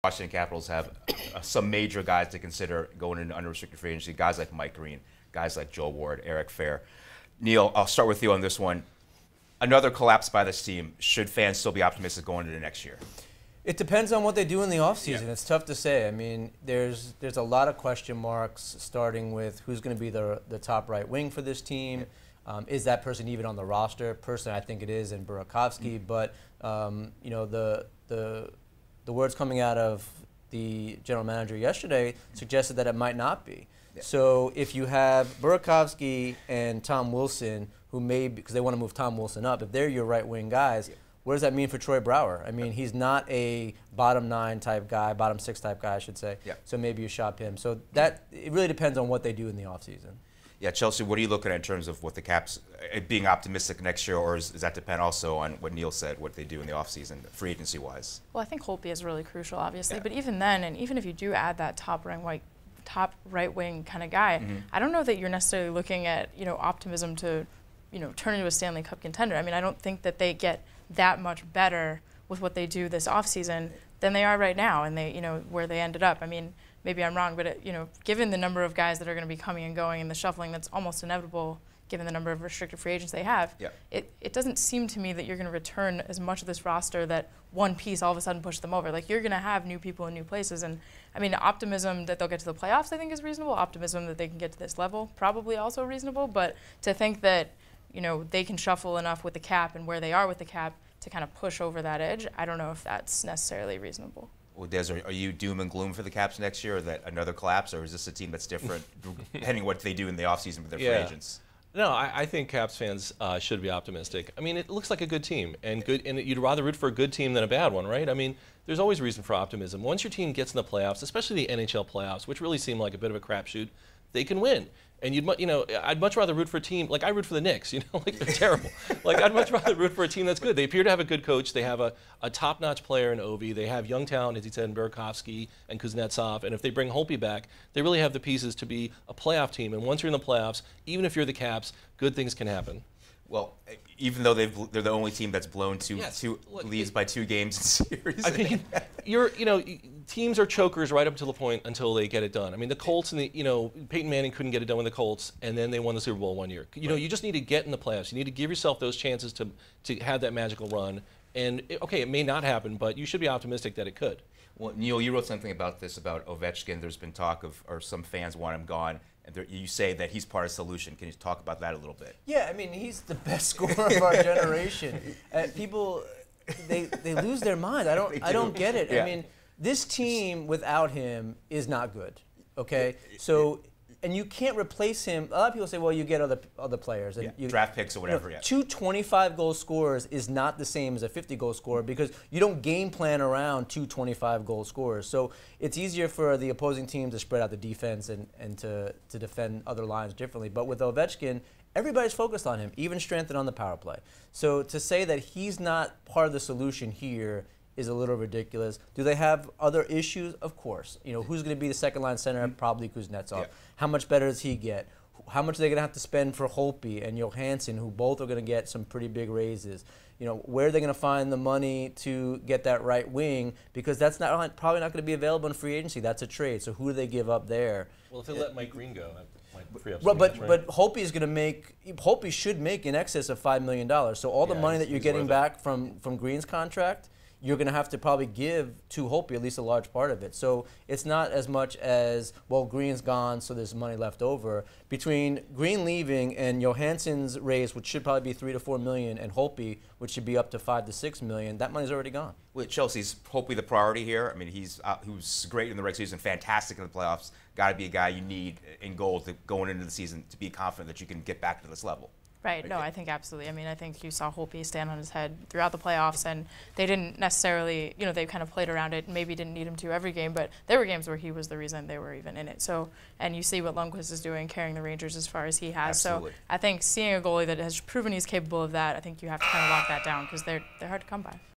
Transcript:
Washington Capitals have some major guys to consider going into unrestricted free agency, guys like Mike Green, guys like Joe Ward, Eric Fair. Neil, I'll start with you on this one. Another collapse by this team. Should fans still be optimistic going into next year? It depends on what they do in the offseason. Yeah. It's tough to say. I mean, there's a lot of question marks, starting with who's going to be the top right wing for this team. Yeah. Is that person even on the roster? Personally, I think it is in Burakovsky. But you know, the words coming out of the general manager yesterday suggested that it might not be. Yeah. So if you have Burakovsky and Tom Wilson, who may, because they want to move Tom Wilson up, if they're your right wing guys. Yeah. What does that mean for Troy Brouwer? I mean, he's not a bottom 9 type guy, bottom 6 type guy, I should say. Yeah. So maybe you shop him. So that, it really depends on what they do in the offseason. Yeah, Chelsea, what are you looking at in terms of what the Caps, being optimistic next year, or does that depend also on what Neil said, what they do in the offseason, free agency-wise? Well, I think Holtby is really crucial, obviously. Yeah. But even then, and even if you do add that top right wing kind of guy, I don't know that you're necessarily looking at, you know, optimism to, you know, turn into a Stanley Cup contender. I mean, I don't think that they get that much better with what they do this offseason than they are right now, and they, you know, where they ended up. I mean, maybe I'm wrong, but it, you know, given the number of guys that are going to be coming and going and the shuffling that's almost inevitable, given the number of restricted free agents they have, yeah. it doesn't seem to me that you're going to return as much of this roster that one piece all of a sudden pushed them over. Like, you're going to have new people in new places, and I mean, optimism that they'll get to the playoffs, I think, is reasonable. Optimism that they can get to this level, probably also reasonable. But to think that, you know, they can shuffle enough with the cap and where they are with the cap to kind of push over that edge, I don't know if that's necessarily reasonable. Well, Des, are you doom and gloom for the Caps next year, or that another collapse, or is this a team that's different depending on what they do in the offseason with their free agents? No, I think Caps fans should be optimistic. I mean, it looks like a good team, and you'd rather root for a good team than a bad one, right? I mean, there's always reason for optimism. Once your team gets in the playoffs, especially the NHL playoffs, which really seem like a bit of a crapshoot, they can win. And you know, I'd much rather root for a team like I root for the Knicks. You know, like, they're terrible. Like, I'd much rather root for a team that's good. They appear to have a good coach. They have a top-notch player in Ovi. They have young talent, as he said, in Burakovsky and Kuznetsov. And if they bring Holtby back, they really have the pieces to be a playoff team. And once you're in the playoffs, even if you're the Caps, good things can happen. Well, even though they're the only team that's blown two leads by 2 games in series. I mean, you know, teams are chokers right up to the point until they get it done. I mean, the Colts and you know, Peyton Manning couldn't get it done with the Colts, and then they won the Super Bowl one year. You know, you just need to get in the playoffs. You need to give yourself those chances to have that magical run. And okay, it may not happen, but you should be optimistic that it could. Well, Neil, you wrote something about this, about Ovechkin. There's been talk of, or some fans want him gone. And you say that he's part of the solution. Can you talk about that a little bit? Yeah, I mean, he's the best scorer of our generation. People, they lose their mind. I don't get it. Yeah. I mean, this team without him is not good. Okay, so. And you can't replace him. A lot of people say, well, you get other players. And you, draft picks or whatever. You know, 2 25-goal scorers is not the same as a 50-goal scorer, because you don't game plan around 2 25-goal scorers. So it's easier for the opposing team to spread out the defense and to defend other lines differently. But with Ovechkin, everybody's focused on him, even strengthened on the power play. So to say that he's not part of the solution here is a little ridiculous. Do they have other issues? Of course. You know, who's going to be the second-line center? Probably Kuznetsov. Yeah. How much better does he get? How much are they going to have to spend for Holtby and Johansson, who both are going to get some pretty big raises? You know, where are they going to find the money to get that right wing? Because that's probably not going to be available in free agency. That's a trade. So who do they give up there? Well, if they let Mike Green go, that might free up. But Holtby is going to make. Holtby should make in excess of $5 million. So all the money that you're getting back from Green's contract, you're going to have to probably give to Holtby at least a large part of it. So it's not as much as, well, Green's gone, so there's money left over. Between Green leaving and Johansson's raise, which should probably be $3 to $4 million, and Holtby, which should be up to $5 to $6 million, that money's already gone. Well, Chelsea's Holtby the priority here. I mean, he was great in the regular season, fantastic in the playoffs. Got to be a guy you need in goal going into the season to be confident that you can get back to this level. Right. No, I think absolutely. I mean, I think you saw Holtby stand on his head throughout the playoffs, and they didn't necessarily, you know, they kind of played around it and maybe didn't need him to every game, but there were games where he was the reason they were even in it. So, and you see what Lundqvist is doing, carrying the Rangers as far as he has. Absolutely. So I think seeing a goalie that has proven he's capable of that, I think you have to kind of lock that down, because they're hard to come by.